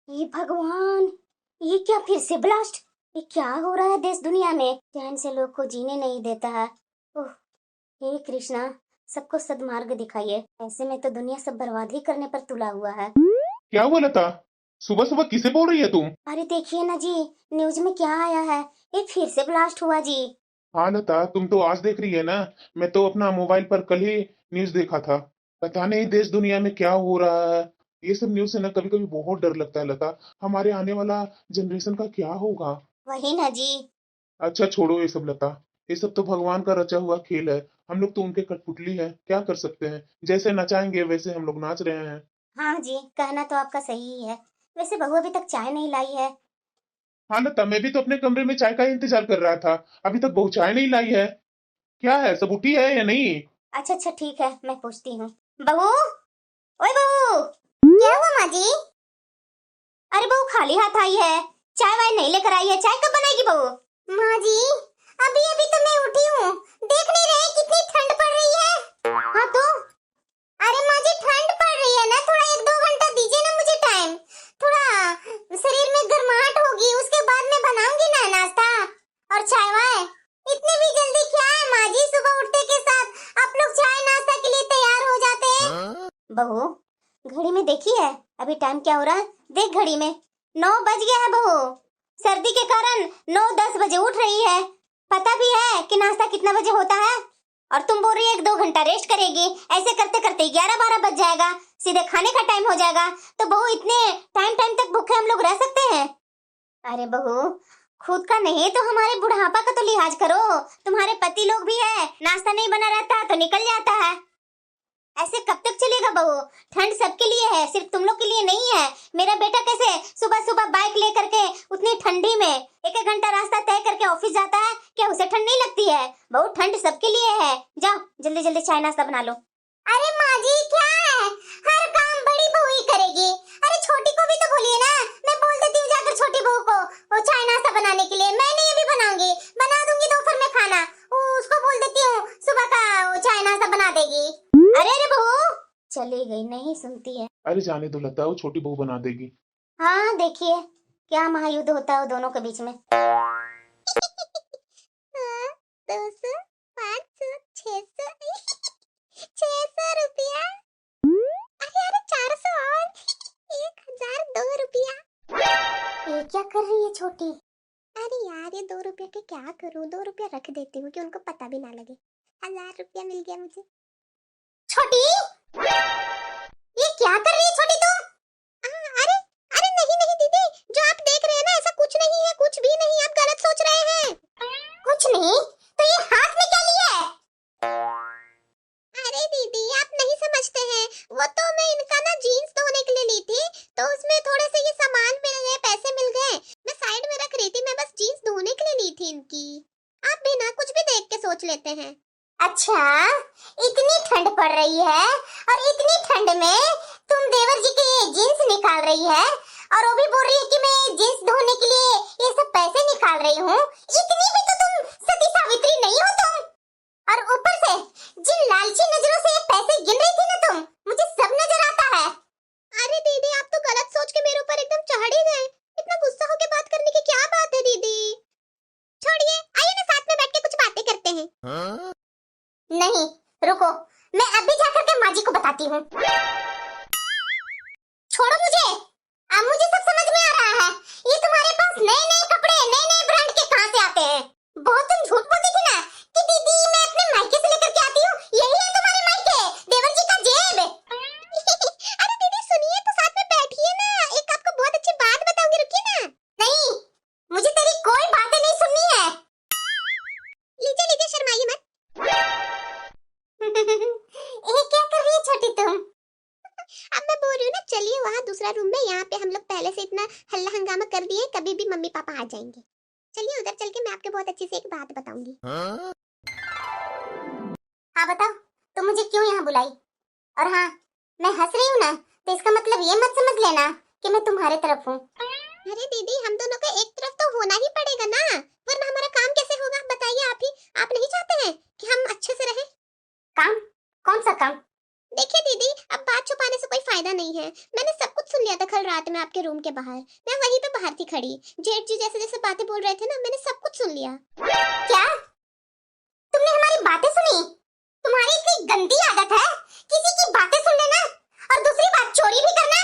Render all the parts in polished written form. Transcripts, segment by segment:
हे भगवान, ये क्या फिर से ब्लास्ट? ये क्या हो रहा है देश दुनिया में? चैन से लोग को जीने नहीं देता है। ओह, हे कृष्णा, सबको सद्मार्ग दिखाइए। ऐसे में तो दुनिया सब बर्बाद ही करने पर तुला हुआ है। क्या हुआ लता? सुबह सुबह किसे बोल रही है तुम? अरे देखिए ना जी, न्यूज में क्या आया है। ये फिर से ब्लास्ट हुआ जी। हाँ लता, तुम तो आज देख रही है ना। मैं तो अपना मोबाइल पर कल ही न्यूज देखा था। पता नहीं देश दुनिया में क्या हो रहा है। ये सब न्यूज से ना कभी कभी बहुत डर लगता है लता। हमारे आने वाला जनरेशन का क्या होगा? वही ना जी। अच्छा छोड़ो ये सब लता। ये सब तो भगवान का रचा हुआ खेल है। हम लोग तो उनके कठपुतली है, क्या कर सकते हैं। जैसे नचाएंगे वैसे हम लोग नाच रहे हैं। हाँ जी, कहना तो आपका सही ही है। वैसे बहू अभी तक चाय नहीं लाई है। हाँ लता, मैं भी तो अपने कमरे में चाय का ही इंतजार कर रहा था। अभी तक बहू चाय नहीं लाई है। क्या है, सब उठी है या नहीं? अच्छा अच्छा, ठीक है, मैं पूछती हूँ। बहू, ओए बहू। क्या हुआ माँ जी? अरे बहू खाली हाथ आई है, चाय वाय नहीं लेकर आई है। चाय कब बनाएगी बहू? माँ जी, अभी अभी तो मैं उठी हूँ। देख नहीं रहे कितनी ठंड पड़ रही है? हाँ तो? अरे माँ जी, ठंड पड़ रही है ना, थोड़ा एक दो घंटा दीजिए ना मुझे टाइम। थोड़ा शरीर में गर्माहट होगी, उसके बाद मैं बनाऊंगी ना नाश्ता और चाय वाय। इतनी भी जल्दी क्या है माँ जी? सुबह उठते के साथ आप लोग चाय नाश्ता के लिए तैयार हो जाते हैं। बहू, घड़ी में देखी है अभी टाइम क्या हो रहा है? देख घड़ी में, 9 बज गया है बहू। सर्दी के कारण 9-10 बजे उठ रही है। पता भी है कि नाश्ता कितना बजे होता है? और तुम बोल रही है 1-2 घंटा रेस्ट करेगी। ऐसे करते करते 11-12 बज जाएगा, सीधे खाने का टाइम हो जाएगा। तो बहू इतने टाइम टाइम तक भूखे हम लोग रह सकते हैं? अरे बहू, खुद का नहीं तो हमारे बुढ़ापा का तो लिहाज करो। तुम्हारे पति लोग भी है, नाश्ता नहीं बना रहता तो निकल जाता है। ऐसे कब तक चलेगा बहू? ठंड सबके लिए है, सिर्फ तुम लोग के लिए नहीं है। मेरा बेटा कैसे सुबह सुबह बाइक लेकर के उतनी ठंडी में एक एक घंटा रास्ता तय करके ऑफिस जाता है, क्या उसे ठंड नहीं लगती है? बहू ठंड सबके लिए है। जाओ जल्दी जल्दी चाय नाश्ता बना लो। अरे माँ जी, क्या है, हर काम बड़ी बहू ही करेगी। अरे छोटी को भी तो बोलिए ना, मैं बोल देती हूँ जाकर छोटी बहू को वो चाय नाश्ता बनाने के लिए। मैं नहीं अभी बनाऊंगी, बना दूंगी दोपहर में खाना। उसको बोल देती हूँ सुबह का वो चाय नाश्ता बना देगी। अरे अरे बहू, चली गई, नहीं सुनती है। अरे जाने दो लता, वो छोटी बहू बना देगी। हाँ देखिए, क्या महायुद्ध होता है वो दोनों के बीच में। 200, 500, 600, 600 रुपया। अरे अरे 400 और 1002 रुपया। ये क्या कर रही है छोटी? अरे यार, ये 2 रुपया के क्या करूँ? 2 रुपया रख देती हूँ कि उनको पता भी ना लगे। 1000 रुपया मिल गया मुझे। छोटी, ये क्या कर रही है छोटी तुम? अरे अरे नहीं नहीं दीदी, जो आप देख रहे हैं ना ऐसा कुछ नहीं है, कुछ भी नहीं, आप गलत सोच रहे हैं। कुछ नहीं तो ये हाथ में क्या लिया है? अरे दीदी, आप नहीं समझते हैं, वो तो मैं इनका ना जीन्स धोने के लिए ली थी, तो उसमें थोड़े से ये सामान मिल गए, पैसे मिल गए, मैं साइड में रख रही थी। मैं बस जीन्स धोने के लिए ली थी इनकी। आप भी ना कुछ भी देख के सोच लेते हैं। अच्छा, इतनी ठंड पड़ रही है और इतनी ठंड में तुम देवर जी के जीन्स निकाल रही है और वो भी बोल रही है कि मैं जीन्स धोने के लिए ये सब पैसे निकाल रही हूँ। इतनी भी तो तुम सती सावित्री नहीं हो तुम। और ऊपर से जिन लालची नजरों से ये पैसे गिन रही थी ना तुम, मुझे सब नजर आता है। अरे दीदी, आप तो गलत सोच के मेरे ऊपर एकदम चढ़ ही गए। इतना गुस्सा होके बात करने की क्या बात है दीदी? छोड़िए, आइए ना साथ में बैठ के कुछ बातें करते हैं। नहीं, रुको, मैं अभी जाकर के माँ जी को बताती हूँ। छोड़ो मुझे, अब मुझे सब समझ में आ रहा है। ये तुम्हारे पास नए नए कपड़े नए नए ब्रांड के कहाँ से आते हैं? बहुत तुम झूठ बोलती थी ना कि दीदी मैं अपने मायके से लेकर के आती हूँ। यही है तुम्हारे मायके, देवर जी का जेब। अरे दीदी सुनिए तो, साथ में बैठिए ना, एक आपको बहुत अच्छी बात बताऊंगी, रुकिए ना। नहीं, मुझे तेरी कोई बातें नहीं सुननी है। लीजिए लीजिए, शर्माइए मत। ये क्या कर रही है छोटी तुम? अब मैं बोल रही हूँ ना, चलिए वहाँ दूसरा रूम में, यहाँ पे हम लोग पहले से इतना हल्ला हंगामा कर दिए, कभी भी मम्मी पापा आ जाएंगे। चलिए उधर चल के मैं आपको बहुत अच्छी से एक बात बताऊंगी। हाँ बताओ, तुम मुझे क्यों यहाँ बुलाई? और हाँ, मैं हंस रही हूँ ना, तो इसका मतलब ये मत समझ लेना कि मैं तुम्हारे तरफ हूँ। अरे दीदी, हम दोनों का एक तरफ तो होना ही पड़ेगा ना, वरना हमारा काम कैसे होगा? बताइए आप ही। आप नहीं चाहते हैं कि हम अच्छे से रहें? काम? कौन सा काम? देखिए दीदी, अब बात छुपाने से कोई फायदा नहीं है। मैंने सब कुछ सुन लिया था कल रात में आपके रूम के बाहर। मैं वहीं पे बाहर थी खड़ी। जेठ जी जैसे जैसे बातें बोल रहे थे ना, मैंने सब कुछ सुन लिया। क्या? तुमने हमारी बातें सुनी? तुम्हारी इतनी गंदी आदत है किसी की बातें सुन लेना और दूसरी बात चोरी भी करना।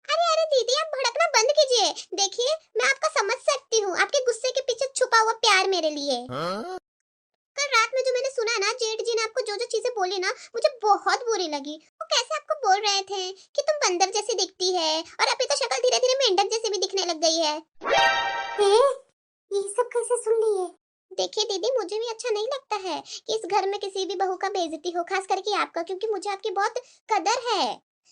अरे अरे दीदी, आप भड़कना बंद कीजिए। देखिए, मैं आपका समझ सकती हूँ, आपके गुस्से के पीछे छुपा हुआ प्यार मेरे लिए। कल रात में जो मैंने सुना ना, जेठ जी ने आपको जो जो चीजें बोली ना, मुझे बहुत बुरी लगी। वो कैसे आपको बोल रहे थे कि तुम बंदर जैसी दिखती है, और अभी तो शक्ल धीरे धीरे मेंढक जैसी भी दिखने लग गई है। ये सब कैसे सुन लिए? देखिए दीदी, मुझे भी अच्छा नहीं लगता है कि इस घर में किसी भी बहू का बेइज्जती हो, खास करके आपका, क्योंकि मुझे आपकी बहुत कदर है।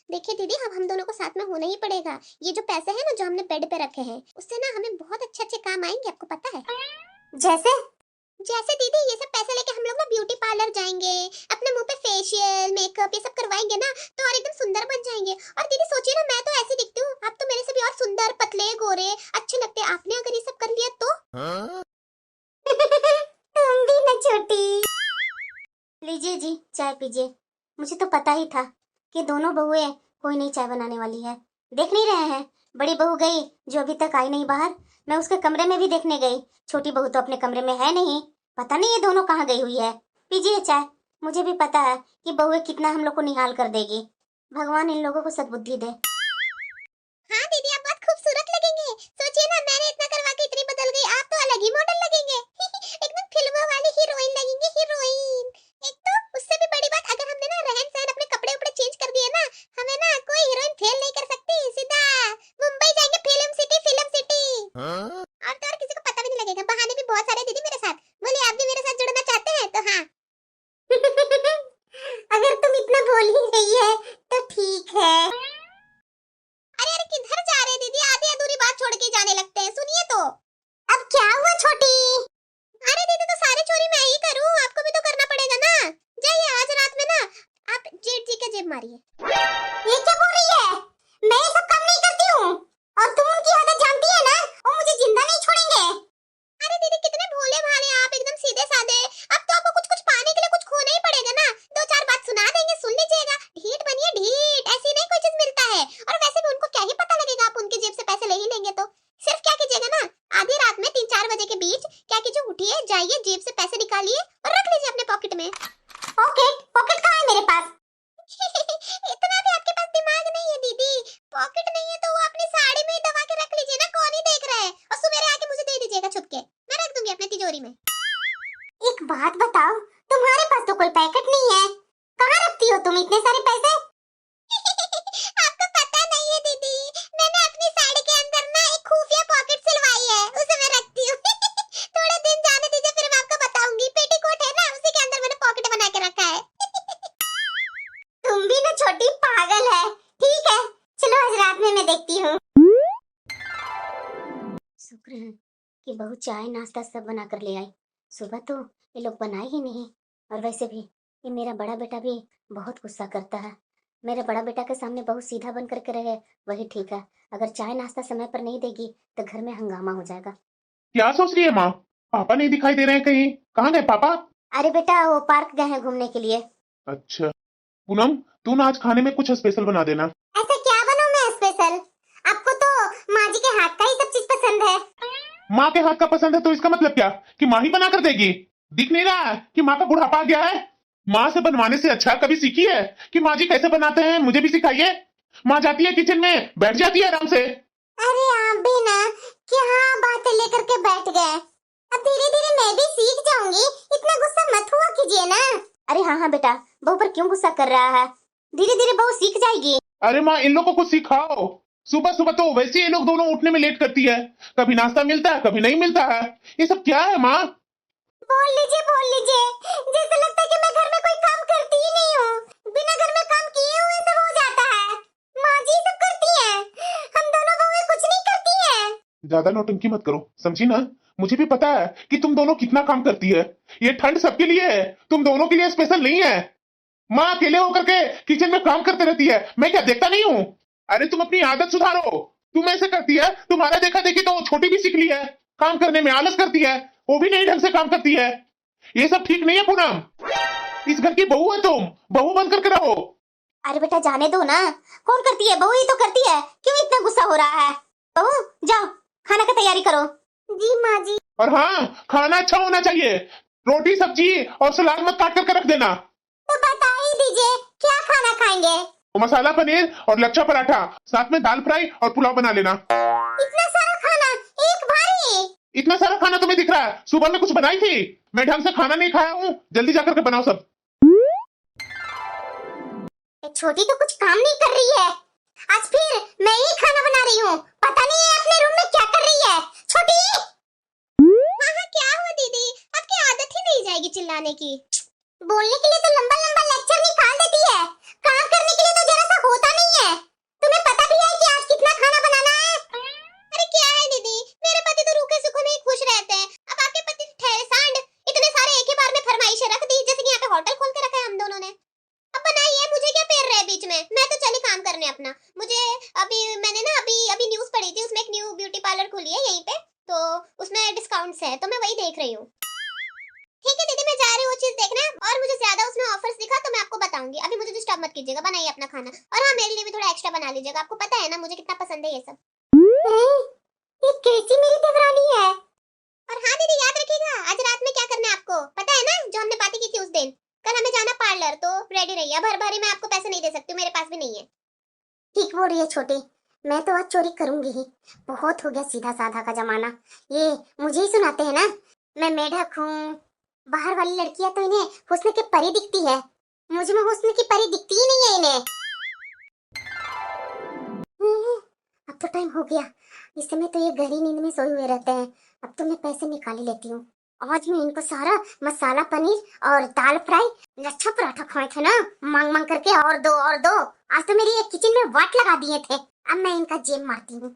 देखिए दीदी, हम दोनों को साथ में होना ही पड़ेगा। ये जो पैसे हैं ना जो हमने बेड पे रखे हैं, उससे ना हमें बहुत अच्छे अच्छे काम आएंगे, आपको पता है। जैसे जैसे दीदी, ये सब पैसे लेके हम लोग ना ब्यूटी पार्लर जाएंगे, अपने मुंह पे फेशियल मेकअप ये सब करवाएंगे ना, तो और एकदम सुंदर बन जाएंगे। और दीदी सोचिए ना, मैं तो ऐसी दिखती हूँ, आप तो मेरे से भी और सुंदर, पतले, गोरे अच्छे लगते हैं। आपने अगर ये सब कर लिया तो तुम भी ना छोटी। लीजिए जी, चाय पीजिए। मुझे तो पता ही था कि दोनों बहुएं कोई नई चाय बनाने वाली है। देख नहीं रहे हैं, बड़ी बहू गई जो अभी तक आई नहीं बाहर। मैं उसके कमरे में भी देखने गई, छोटी बहू तो अपने कमरे में है नहीं। पता नहीं ये दोनों कहाँ गई हुई है। पीजिए चाय। मुझे भी पता है कि बहुएं कितना हम लोग को निहाल कर देगी। भगवान इन लोगों को सद्बुद्धि दे। हाँ दीदी, आप बहुत खूबसूरत लगेंगे। सोचिए ना, मैंने इतना करवा के इतनी बदल गई, आप तो अलग ही मॉडल लगेंगे। एकदम फिल्मों वाली हीरोइन लगेंगे, हीरोइन। एक तो उससे भी बड़ी बात, अगर हमने ना रहन सहन अपने कपड़े उपड़े चेंज कर दिए ना, हमें ना कोई हीरोइन फेल नहीं कर सकती। सीधा मुंबई जाएंगे, फिल्म सिटी, फिल्म सिटी। और तो और किसी को पता भी नहीं लगेगा। बहाने भी बहुत सारे दीदी मेरे साथ। बोले आप भी मेरे साथ जुड़ना चाहते हैं तो हाँ। अगर तुम इतना बोल ही रही है तो ठीक है। अरे अरे, किधर जा रहे हैं दीदी? आधी अधूरी बात छोड़ के जाने लगते हैं। सुनिए तो। अब क्या हुआ छोटी? अरे दीदी, तो सारी चोरी मैं ही करूं, आपको भी तो करना पड़ेगा ना। जाइए, आज रात में ना आप जेठ जी का जेब मारिए। ये क्या बोल रही है? मैं ये सब काम नहीं करती हूँ, और तुम उनकी आदत जानती है ना, वो मुझे जिंदा नहीं छोड़ेंगे। अरे दीदी, कितने भोले भाले आप, एकदम सीधे साधे। अब तो आपको कुछ कुछ पाने के लिए कुछ खोना ही पड़ेगा ना। दो चार बात सुना देंगे, सुन लीजिएगा। ढीठ बनिए, ढीठ। ऐसी नहीं कोई चीज मिलता है। और वैसे भी उनको क्या ही पता लगेगा, आप उनकी जेब से पैसे ले ही लेंगे तो। सिर्फ क्या कीजिएगा ना, आधी रात में 3-4 बजे के बीच क्या कीजिए, उठिए, जाइए, जेब से पैसे निकालिए और रख लीजिए अपने पॉकेट में। पॉकेट? पॉकेट कहाँ है मेरे पास? इतना भी आपके पास दिमाग नहीं है दीदी। पॉकेट नहीं है तो वो अपनी साड़ी में ही दबा के रख लीजिए ना, कौन ही देख रहा है। और सवेरे आके मुझे दे दीजिएगा छुप के, मैं रख दूंगी अपनी तिजोरी में। एक बात बताओ, तुम्हारे पास तो कोई पैकेट नहीं है, कहाँ रखती हो तुम इतने सारे पैसे? आपको पता नहीं है दीदी, मैंने अपनी साड़ी के अंदर ना एक खुफिया पॉकेट सिलवाई है, उसे मैं रखती हूँ। थोड़े दिन जाने दीजिए, फिर मैं आपको बताऊंगी। पेटीकोट है ना, उसी के अंदर मैंने पॉकेट बना के रखा है। तुम भी ना छोटी पागल है। ठीक है, चलो आज रात में मैं देखती हूँ। शुक्र है कि बहू चाय नाश्ता सब बना कर ले आई। सुबह तो ये लोग बनाए ही नहीं। और वैसे भी ये मेरा बड़ा बेटा भी बहुत गुस्सा करता है। मेरे बड़ा बेटा के सामने बहू सीधा बन करके रहे वही ठीक है। अगर चाय नाश्ता समय पर नहीं देगी तो घर में हंगामा हो जाएगा। क्या सोच रही है माँ? पापा नहीं दिखाई दे रहे हैं कहीं, कहाँ गए पापा? अरे बेटा, वो पार्क गए हैं घूमने के लिए। अच्छा पूनम, तू ना आज खाने में कुछ स्पेशल बना देना। ऐसा क्या बनाऊं मैं स्पेशल? आपको तो माँ जी के हाथ का ही सब चीज पसंद है। माँ के हाथ का पसंद है तो इसका मतलब क्या कि माँ ही बना कर देगी? दिख नहीं रहा है कि माँ का बुढ़ापा आ गया है? माँ से बनवाने से अच्छा कभी सीखी है कि माँ जी कैसे बनाते हैं, मुझे भी सिखाइए। माँ जाती है किचन में, बैठ जाती है आराम से। अरे आप भी ना क्या बातें लेकर के बैठ गए। अब धीरे धीरे मैं भी सीख जाऊंगी, इतना गुस्सा मत हुआ कीजिए ना। अरे हाँ हाँ बेटा, बहू पर क्यों गुस्सा कर रहा है? धीरे धीरे बहू सीख जाएगी। अरे माँ, इन लोगों को कुछ सिखाओ। सुबह सुबह तो वैसे ये लोग दोनों उठने में लेट करती है, कभी नाश्ता मिलता है कभी नहीं मिलता है। ये सब क्या है माँ? बोल लीजिए, बोल लीजिए। जैसे लगता है कि मैं घर में कोई काम करती ही नहीं हूँ। बिना घर में काम किए हुए सब हो जाता है। माँ जी सब करती हैं, हम दोनों बहुएं कुछ नहीं करती हैं। ज्यादा नौटंकी मत करो, समझी ना? मुझे भी पता है कि तुम दोनों कितना काम करती है। ये ठंड सबके लिए है, तुम दोनों के लिए स्पेशल नहीं है। माँ अकेले होकर के किचन में काम करते रहती है, मैं क्या देखता नहीं हूँ? अरे तुम अपनी आदत सुधारो। तुम ऐसे करती है, तुम्हारा देखा देखी तो छोटी भी सीख ली है। काम करने में आलस करती है, वो भी नहीं ढंग से काम करती है। ये सब ठीक नहीं है पूनम। इस घर की बहू है तुम, बहू बन करके रहो। अरे बेटा जाने दो ना, कौन करती है? बहू ही तो करती है, क्यों इतना गुस्सा हो रहा है? बहू जाओ खाना का तैयारी करो। जी माँ जी। और हाँ, खाना अच्छा होना चाहिए। रोटी सब्जी और सलाद मत काट करके रख देना। तो बता ही दीजिए क्या खाना खाएंगे? और मसाला पनीर और लच्छा पराठा, साथ में दाल फ्राई और पुलाव बना लेना। इतना सारा खाना एक बारी? इतना सारा खाना तुम्हें दिख रहा है? सुबह में कुछ बनाई थी? मैं ढंग से खाना नहीं खाया हूँ, जल्दी जाकर के बनाओ सब। छोटी तो कुछ काम नहीं कर रही है, आज फिर मैं ही खाना बना रही हूँ। पता नहीं है अपने रूम में क्या कर रही है। छोटी हाँ हाँ क्या हुआ दीदी? आपकी आदत ही नहीं जाएगी चिल्लाने की। बोलने के लिए तो लंबा लंबा लेक्चर निकाल देती है, काम करने के लिए तो जरा सा होता नहीं है। तुम्हें पता भी है कि आज कितना खाना बनाना है? अरे क्या है दीदी, मेरे पति तो रूखे सूखे में ही खुश रहते हैं, अब आपके पति ठहरे सांड इतने सारे एक ही बार में फरमाइशें रख दी, जैसे कि यहाँ पे होटल खोल के रखा है हम दोनों ने। अब बनाइए, मुझे क्या पैर रहे बीच में, मैं तो चली काम करने अपना। मुझे अभी मैंने ना अभी न्यूज़ पढ़ी थी, उसमें एक न्यू ब्यूटी पार्लर खुली है यहीं पे, तो उसमें डिस्काउंट्स है, तो मैं वही देख रही हूँ। ठीक है दीदी मैं जा रही हूँ वो चीज देखना, और मुझे ज्यादा उसमें ऑफर्स दिखा तो मैं आपको बताऊंगी। अभी मुझे डिस्टर्ब मत कीजिएगा, बनाइए अपना खाना, और हाँ मेरे लिए भी थोड़ा एक्स्ट्रा बना लीजिएगा, आपको पता है ना मुझे कितना पसंद है ये सब। ये कैसी मेरी देवरानी है? और हाँ दीदी याद रखिएगा, आज रात में क्या करना है आपको पता है ना, जो हमने बातें की थी उस दिन। कल हमें जाना पार्लर, तो रेडी रहिए, भर भरी मैं आपको पैसे नहीं दे सकती, मेरे पास भी नहीं है। ठीक बोल रही है छोटी, मैं तो आज चोरी करूंगी ही। बहुत हो गया सीधा साधा का जमाना, ये मुझे ही सुनाते हैं ना मैं मेढक हूँ। बाहर वाली लड़कियां तो इन्हें हुस्न की परी दिखती है, मुझ में हुस्न की परी दिखती ही नहीं है इन्हें। अब तो टाइम हो गया, इस समय तो ये गहरी नींद में सोए हुए रहते हैं। अब तो मैं पैसे निकाल ही लेती हूँ। आज मैं इनको सारा मसाला पनीर और दाल फ्राई लच्छा पराठा खाए थे ना, मांग मांग करके और दो और दो। आज तो मेरी एक किचन में वाट लगा दिए थे, अब मैं इनका जेब मारती हूँ।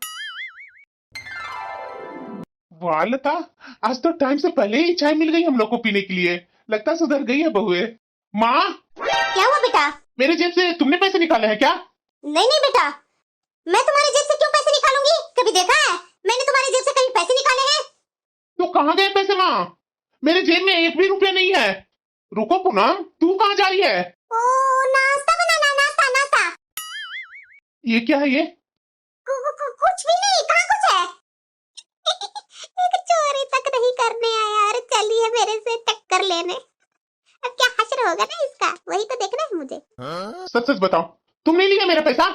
वाह लता, आज तो टाइम से पहले ही चाय मिल गई हम लोग को पीने के लिए। लगता सुधर गई है बहुए। माँ, क्या हुआ बेटा? मेरे जेब से तुमने पैसे निकाले हैं क्या? नहीं नहीं बेटा, मैं तुम्हारी जेब से क्यों पैसे निकालूंगी? कभी देखा है मैंने तुम्हारी जेब से कहीं पैसे निकाले हैं? तो कहाँ गए पैसे माँ? मेरे जेब में एक भी रुपया नहीं है। रुको पूनम, तू कहाँ जा रही है? ओ नाश्ता बनाना, नाश्ता नाश्ता। ये क्या है ये? कुछ भी नहीं, कहाँ कुछ है? एक चोरी तक नहीं करने आया और चलिए मेरे से टक्कर लेने। अब क्या हश्र होगा ना इसका, वही तो देखना है मुझे। सच सच बताओ, तुमने लिया मेरा पैसा?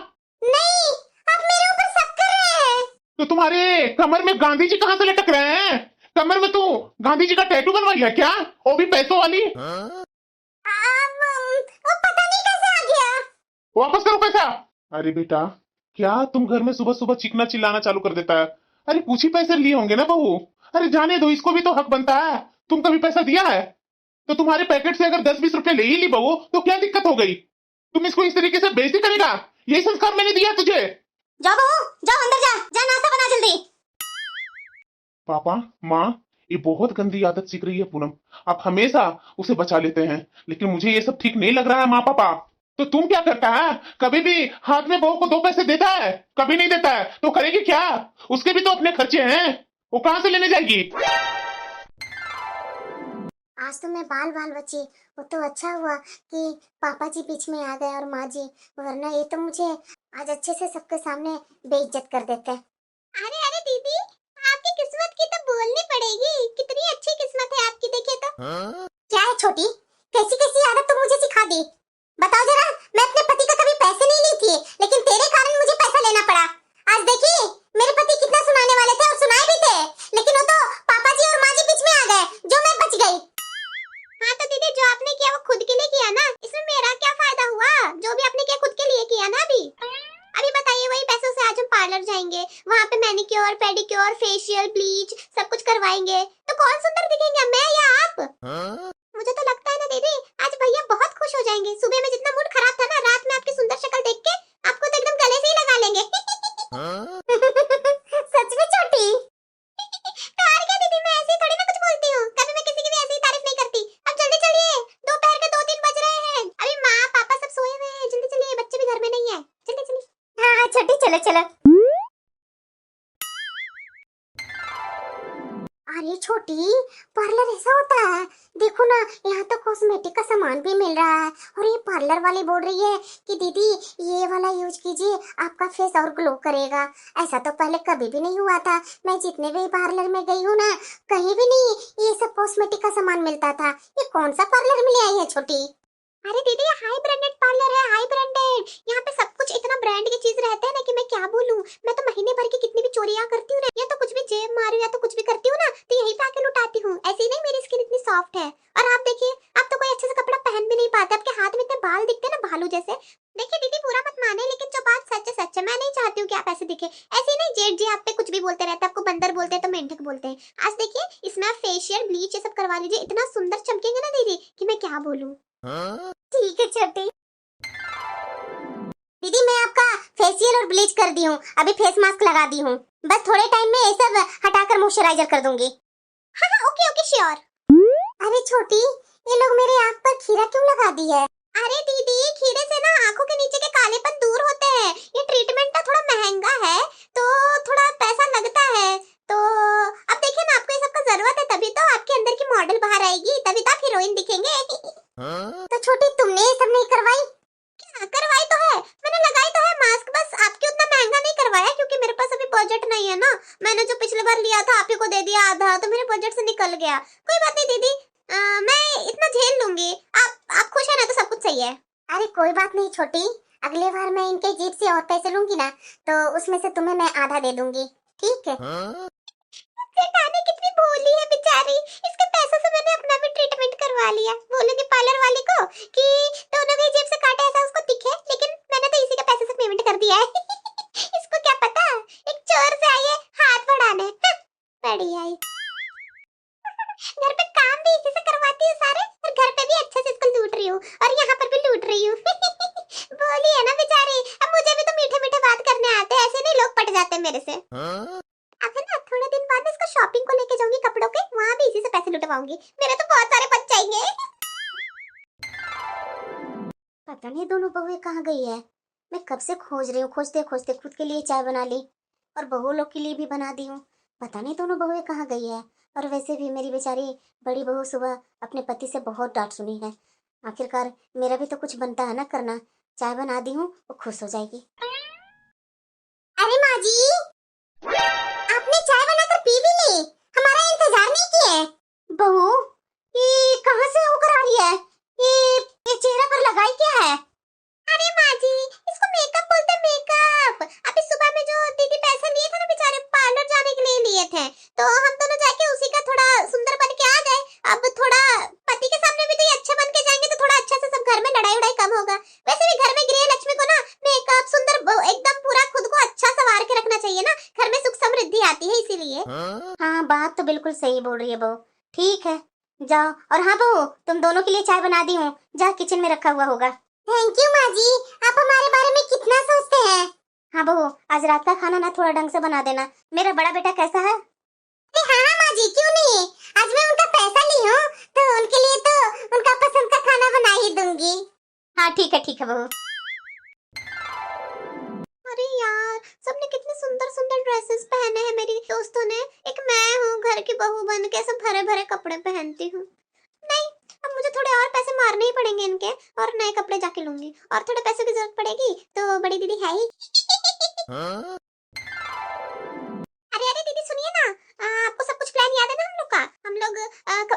नहीं, आप मेरे ऊपर शक कर रहे हैं। तो तुम्हारे कमर में गांधी जी कहाँ से लटक रहे हैं? कमर में तू गांधी जी का टैटू बनवाई है क्या? वो भी पैसों वाली? वो पता नहीं कैसे आ गया। वापस करो पैसा। अरे बेटा, क्या तुम घर में सुबह सुबह चीखना चिल्लाना चालू कर देता है? अरे कुछ ही पैसे लिए होंगे ना बहू। अरे जाने दो, इसको भी तो हक बनता है। तुम कभी पैसा दिया है? तो तुम्हारे पैकेट से अगर 10-20 रुपए ले ही ली बहू, तो क्या दिक्कत हो गई? तुम इसको इस तरीके से बेइज्जती करेगा? यही संस्कार मैंने दिया तुझे। जाओ बहू, जाओ अंदर जा नाश्ता बना जल्दी। पापा माँ, ये बहुत गंदी आदत सीख रही है पूनम। आप हमेशा उसे बचा लेते हैं, लेकिन मुझे ये सब ठीक नहीं लग रहा है माँ पापा। तो तुम क्या करता है? कभी भी हाथ में बहू को 2 पैसे देता है? कभी नहीं देता है, तो करेगी क्या? उसके भी तो अपने खर्चे हैं, वो कहाँ से लेने जाएगी? आज तो मैं बाल बाल बची, वो तो अच्छा हुआ कि पापा जी बीच में आ गए और माँ जी, वरना ये तो मुझे आज अच्छे से सबके सामने बेइज्जत कर देते। अरे अरे दीदी, आपकी किस्मत की तो बोलनी पड़ेगी, कितनी अच्छी किस्मत है आपकी, देखिए तो। क्या है छोटी, कैसी कैसी आदत तो मुझे सिखा दी? बताओ जरा, मैं अपने पति का कभी पैसे नहीं ली थी, लेकिन तेरे कारण मुझे पैसा लेना पड़ा। आज देखिए मेरे पति कितना सुनाने वाले थे और सुनाए भी थे, लेकिन वो तो पापा जी और माँ जी बीच में आ गए, जो मैं बच गई। हाँ तो दीदी जो आपने किया वो खुद के लिए किया ना, इसमें मेरा क्या फायदा हुआ? जो भी आपने किया खुद के लिए किया ना। अभी बताइए वही पैसों से आज हम पार्लर जाएंगे, वहाँ पे मैनिक्योर पेडिक्योर फेशियल ब्लीच सब कुछ करवाएंगे, तो कौन सुंदर दिखेंगे, मैं या आप? मुझे तो लगता है ना दीदी, आज भैया बहुत खुश हो जाएंगे। सुबह में जितना मूड खराब था ना, रात में आपकी सुंदर शक्ल देख के आपको तो एकदम गले से ही लगा लेंगे। सच में छोटी? तो और क्या दीदी, मैं ऐसे ही थोड़ी ना कुछ बोलती हूँ, कभी मैं किसी की भी ऐसी ही तारीफ नहीं करती। अब जल्दी चलिए, दोपहर के 2-3 बज रहे हैं, अभी माँ पापा सब सोए हुए हैं, जल्दी चलिए, बच्चे भी घर में नहीं है, जल्दी चलिए। हाँ हाँ छोटी चलो चलो। अरे छोटी, पार्लर ऐसा होता है? देखो ना, यहाँ तो कॉस्मेटिक का सामान भी मिल रहा है और ये पार्लर वाली बोल रही है कि दीदी ये वाला यूज कीजिए, आपका फेस और ग्लो करेगा। ऐसा तो पहले कभी भी नहीं हुआ था। मैं जितने भी पार्लर में गई हूँ ना, कहीं भी नहीं ये सब कॉस्मेटिक का सामान मिलता था। ये कौन सा पार्लर में ले आई है छोटी? अरे दीदी, हाई ब्रांडेड पार्लर है, हाई ब्रांडेड। यहाँ पे सब कुछ इतना ब्रांड की चीज रहते हैं ना कि मैं क्या बोलूं। मैं तो महीने भर की कितनी भी चोरियां करती हूँ ना, या तो कुछ भी जेब मारू या तो कुछ भी करती हूँ ना, तो यहीं पे आके लुटाती हूँ। ऐसे ही नहीं, मेरी स्किन इतनी सॉफ्ट है। और आप देखिए, आप तो कोई अच्छे से कपड़ा पहन भी नहीं पाते, आपके हाथ में इतने बाल दिखते हैं ना, भालू जैसे। देखिए दीदी, पूरा मत माने, लेकिन जो बात सच है सच है। मैं नहीं चाहती हूँ कि आप ऐसे दिखे। ऐसे ही नहीं, जेठ जी आप पे कुछ भी बोलते रहते हैं, आपको बंदर बोलते हैं तो मेंढक बोलते हैं। आज देखिए, इसमें आप फेशियल ब्लीच ये सब करवा लीजिए, इतना सुंदर चमकेंगे ना दीदी कि मैं क्या बोलूं। ठीक है छोटी दीदी, मैं आपका फेशियल और ब्लीच कर दी हूँ, अभी फेस मास्क लगा दी हूँ। बस थोड़े टाइम में ये सब हटाकर मॉइस्चराइजर कर दूंगी। हाँ हाँ, ओके ओके, श्योर। अरे छोटी, ये लोग मेरे आँख पर खीरा क्यों लगा दी है? अरे दीदी, खीरे से ना आंखों के नीचे के कालेपन दूर होते हैं। ये ट्रीटमेंट ना थोड़ा महंगा है, तो थोड़ा पैसा लगता है। तो अब देखिए ना, आपको ये सब का जरूरत है, तभी तो आपके अंदर की मॉडल बाहर आएगी, तभी तो आप हीरोइन दिखेंगे। तो छोटी, तुमने ये सब नहीं करवाई? क्या करवाई तो है, मैंने लगाई तो है मास्क, बस आपके उतना महंगा नहीं करवाया क्योंकि मेरे पास अभी बजट नहीं है ना। मैंने जो पिछले बार लिया था आप ही को दे दिया आधा, तो मेरे बजट से निकल गया। कोई बात नहीं दीदी, मैं इतना झेल लूंगी। आप खुश है ना, तो सब कुछ सही है। अरे कोई बात नहीं छोटी, अगले बार मैं इनके जेब से और पैसे लूंगी ना, तो उसमें से तुम्हें मैं आधा दे दूंगी, ठीक है? जेठानी कितनी भोली है बेचारी, इसके पैसों से मैंने अपना भी ट्रीटमेंट करवा लिया। बोलूंगी पार्लर वाली को कि दोनों की जेब से काटा, ऐसा उसको दिखे, लेकिन मैंने तो इसी के पैसे से पेमेंट कर दिया है। इसको क्या पता, एक चोर से आई है हाथ बढ़ाने। बड़ी आई। घर पे काम भी इसी से करवाती हूँ सारे, और घर पे भी अच्छे से इसको लूट रही हूँ, और यहाँ पर भी लूट रही हूँ। बोली है ना बेचारी, अब मुझे भी तो मीठे मीठे बात करने आते हैं, ऐसे नहीं लोग पट जाते मेरे से। अब है ना, थोड़े दिन बाद इसको शॉपिंग को लेके जाऊंगी कपड़ों के, वहाँ भी इसी से पैसे लुटवाऊंगी। मेरे तो बहुत सारे बच जाएंगे। पता नहीं दोनों बहुएं कहाँ गई है। मैं कब से खोज रही हूँ, खोजते खोजते खुद के लिए चाय बना ली और बहू लोग के लिए भी बना दी हूँ। पता नहीं दोनों बहुएं कहाँ गई है। और वैसे भी मेरी बेचारी बड़ी बहू सुबह अपने पति से बहुत डांट सुनी है। आखिरकार मेरा भी तो कुछ बनता है ना करना। चाय बना दी हूँ, वो खुश हो जाएगी। अरे माँ जी, आपने चाय बनाकर पी भी ली, हमारा इंतजार नहीं किए। बहू, ये कहाँ से होकर आ रही है? ये चेहरे पर लगाई क्या है? अरे माँ जी, इसको मेकअप बोलते हैं, मेकअप। अभी सुबह में जो दीदी पैसे लिए थे ना बेचारे, पार्लर जाने के लिए लिए थे, तो हम दोनों जाके उसी का थोड़ा सुंदर बन के आ गए। अब थोड़ा पति के सामने भी तो ये अच्छे बन के जाएंगे, तो थोड़ा अच्छा से सब घर में लड़ाई उड़ाई कम होगा। वैसे भी घर में गृह लक्ष्मी को ना मेकअप सुंदर एकदम पूरा खुद को अच्छा संवार के रखना चाहिए ना, घर में सुख समृद्धि आती है इसीलिए। हाँ, बात तो बिल्कुल सही बोल रही है बहू। ठीक है, जाओ। और हाँ बहू, तुम दोनों के लिए चाय बना दी हूँ, जा, किचन में रखा हुआ होगा। थैंक यू माँ जी, आप हमारे बारे में कितना सोचते हैं। हाँ बहू, आज रात का खाना ना थोड़ा ढंग से बना देना। मेरा बड़ा बेटा कैसा है? हाँ हाँ माँ जी, क्यों नहीं, आज मैं उनका पैसा ली हूँ, तो उनके लिए तो उनका पसंद का खाना बना ही दूंगी। हाँ ठीक है बहू। अरे यार, सबने कितने सुंदर सुंदर ड्रेसेस पहने हैं मेरी दोस्तों ने, एक मैं हूँ घर की बहू बन के सब भरे भरे कपड़े पहनती हूँ। नहीं, अब मुझे थोड़े और पैसे मारने ही पड़ेंगे इनके, और नए कपड़े जाके लूंगी। और थोड़े पैसे की जरूरत पड़ेगी तो बड़ी दीदी है ही। अरे अरे दीदी सुनिए ना, आपको सब कुछ प्लान याद है ना हम लोग का? हम लोग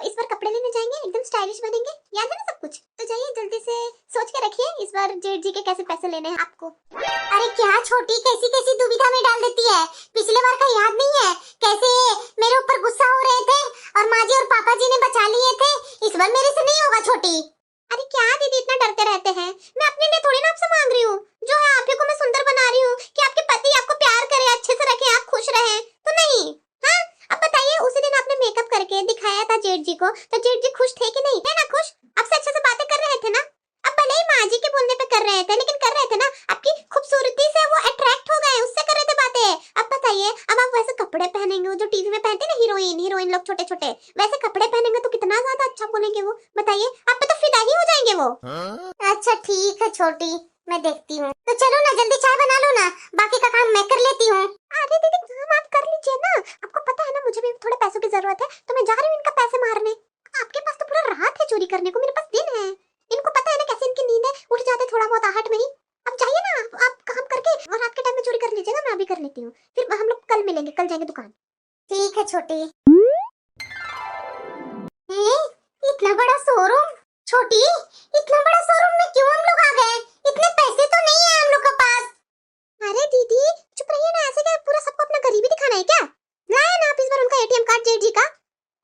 इस बार कपड़े लेने जाएंगे, एकदम स्टाइलिश बनेंगे, याद है ना सब कुछ? तो जाइए जल्दी से सोच के रखिए इस बार जेठ जी के कैसे पैसे लेने हैं आपको। अरे क्या छोटी, कैसी कैसी दुविधा में डाल देती है। पिछले बार का याद नहीं है कैसे मेरे ऊपर गुस्सा हो रहे थे और माँ जी और पापा जी ने बचा लिए थे? इस बार मेरे से नहीं होगा छोटी। अरे क्या दीदी इतना डरते रहते हैं, मैं अपने लिए थोड़ी ना आपसे मांग रही हूँ। जो है आप ही को मैं सुंदर बना रही हूँ कि आपके पति आपको प्यार करे, अच्छे से रखे, आप खुश रहे, तो नहीं? हाँ, अब बताइए, उसी दिन आपने मेकअप करके दिखाया था जेठ जी को, तो जेठ जी खुश थे कि नहीं? है ना खुश? आपसे अच्छे से बातें कर रहे थे ना? अब भले ही माँ जी के बोलने पे कर रहे थे, लेकिन कर रहे थे ना, आपकी खूबसूरती से वो अट्रैक्ट हो गए, उससे कर रहे थे बातें। अब बताइए, अब आप वैसे कपड़े पहनेंगे, जो टीवी में पहनते ना हीरोइन लोग छोटे छोटे, वैसे कपड़े पहनेंगे तो कितना ज्यादा अच्छा बोलेंगे वो। बताइए, आप पे तो फिदा ही हो जाएंगे वो। अच्छा ठीक है छोटी, मैं देखती हूँ। तो चलो ना, जल्दी चाय बना लो ना, बाकी का काम मैं कर लेती हूँ। अरे दीदी, काम आप कर लीजिए ना, आपको पता है ना मुझे भी थोड़े पैसों की जरूरत है, फिर हम लोग कल मिलेंगे, कल जाएंगे दुकान। ठीक है छोटी। इतना बड़ा शोरूम, छोटी इतना बड़ा शोरूम में क्यों हम लोग आ गए? इतने पैसे तो नहीं है हम लोग के पास। अरे दीदी चुप रहिए ना, ऐसे क्या पूरा सबको अपना गरीबी दिखाना है क्या? लाया ना आप इस बार उनका एटीएम कार्ड जेठ जी का,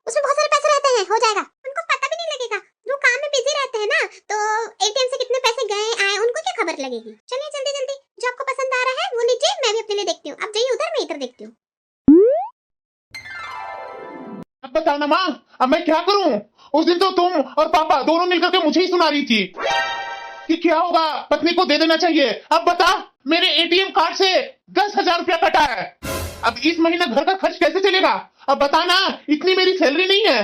उसमें बहुत सारे पैसे रहते हैं, हो जाएगा। उनको पता भी नहीं लगेगा, जो काम में बिजी रहते हैं ना, तो एटीएम से कितने पैसे गए आए उनको क्या खबर लगेगी। चलिए जल्दी जल्दी, जो आपको पसंद आ रहा है वो लीजिए, मैं भी अपने लिए देखती हूँ। आप जाइए उधर, मैं इधर देखती हूँ। अब बताओ ना माँ, अब मैं क्या करूं? उस दिन तो तुम और पापा दोनों मिलकर के मुझे ही सुना रही थी कि क्या होगा, पत्नी को दे देना चाहिए। अब बता, मेरे एटीएम कार्ड से 10,000 रुपया कटा है। अब इस महीना घर का खर्च कैसे चलेगा? अब बता ना, इतनी मेरी सैलरी नहीं है।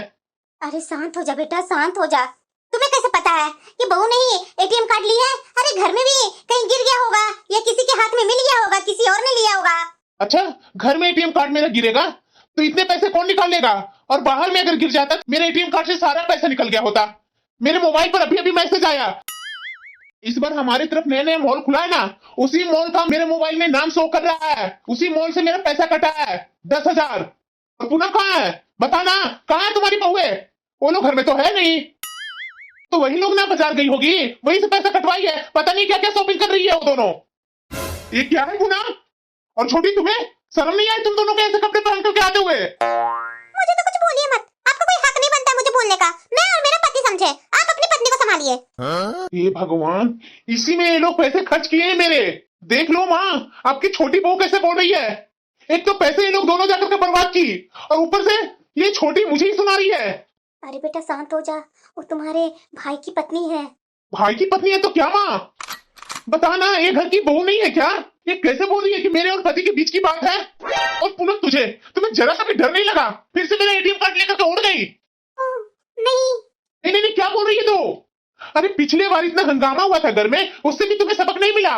अरे शांत हो जा बेटा, शांत हो जा। तुम्हें कैसे पता है कि बहू ने ही एटीएम कार्ड लिया है? अरे घर में भी कहीं गिर गया होगा या किसी के हाथ में मिल गया होगा, किसी और ने लिया होगा। अच्छा, घर में एटीएम कार्ड मेरा गिरेगा तो इतने पैसे कौन निकालेगा? और बाहर में अगर गिर जाता मेरे एटीएम कार्ड से सारा पैसा निकल गया होता। मेरे मोबाइल पर अभी अभी मैसेज आया, इस बार हमारी तरफ नया नया मॉल खुला है ना, उसी मॉल का मेरे मोबाइल में नाम शो कर रहा है। उसी मॉल से मेरा पैसा कटा है 10,000। और पूनम कहाँ है? बताना, कहाँ है तुम्हारी बहुएं? वो लोग घर में तो है नहीं, तो वही लोग ना बाजार गई होगी, वही से पैसा कटवाई है। पता नहीं क्या क्या शॉपिंग कर रही है वो दोनों। ये क्या है गुना? और छोटी, तुम्हें शर्म नहीं आई तुम दोनों के ऐसे कपड़े पहन करके आते हुए? मुझे तो कुछ बोलिए मत, आपको कोई हक नहीं बनता मुझे बोलने का। मैं और मेरा पति समझे, आप अपनी पत्नी को संभालिए। हे भगवान, इसी में ये लोग पैसे खर्च किए हैं मेरे। देख लो माँ, आपकी छोटी बहू कैसे बोल रही है। एक तो पैसे ये लोग दोनों जाकर के बर्बाद की, और ऊपर से ये छोटी मुझे ही सुना रही है। अरे बेटा शांत हो जा, वो तुम्हारे भाई की पत्नी है। भाई की पत्नी है तो क्या माँ? बताना, ये घर की बहू नहीं है क्या? ये कैसे बोल रही है कि मेरे और पति के बीच की बात है? और पूनम, तुम्हें जरा सा भी डर नहीं लगा? फिर से मेरा एटीएम कार्ड लेकर के उड़ गई। नहीं नहीं नहीं नहीं, क्या बोल रही है तो? अरे पिछले बार इतना हंगामा हुआ था घर में, उससे भी तुम्हें सबक नहीं मिला?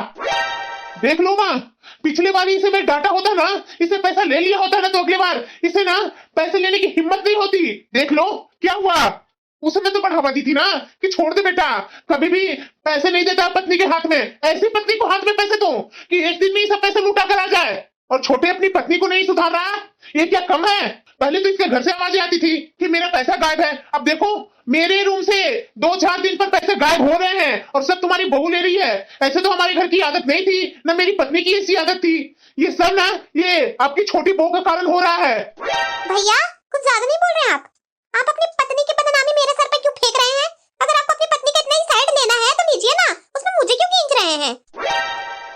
देख लो माँ, पिछले बार इसे मैं डांटा होता ना, इसे पैसा ले लिया होता ना, तो अगली बार इसे ना पैसे लेने की हिम्मत नहीं होती। देख लो क्या हुआ। उस समय तो बढ़ावा दी थी ना कि छोड़ दे बेटा, कभी भी पैसे नहीं देता पत्नी के हाथ में। ऐसी पत्नी को हाथ में पैसे दो कि एक दिन में ही सब पैसे लूटा कर आ जाए। और छोटे अपनी पत्नी को नहीं सुधार रहा, ये क्या कम है? पहले तो इसके घर से आवाजें आती थी कि मेरा पैसा गायब है, अब देखो मेरे रूम से 2-4 दिन पर पैसे गायब हो रहे हैं, और सब तुम्हारी बहू ले रही है। ऐसे तो हमारे घर की आदत नहीं थी, न मेरी पत्नी की ऐसी आदत थी। ये सब ना, ये आपकी छोटी बहू का कारण हो रहा है। भैया कुछ ज्यादा नहीं बोल रहे हैं आप अपनी पत्नी की बदनामी मेरे सर पे क्यों फेंक रहे हैं? अगर आपको अपनी पत्नी का इतना ही साइड लेना है तो लीजिए ना, उसमें मुझे क्यों खींच रहे हैं?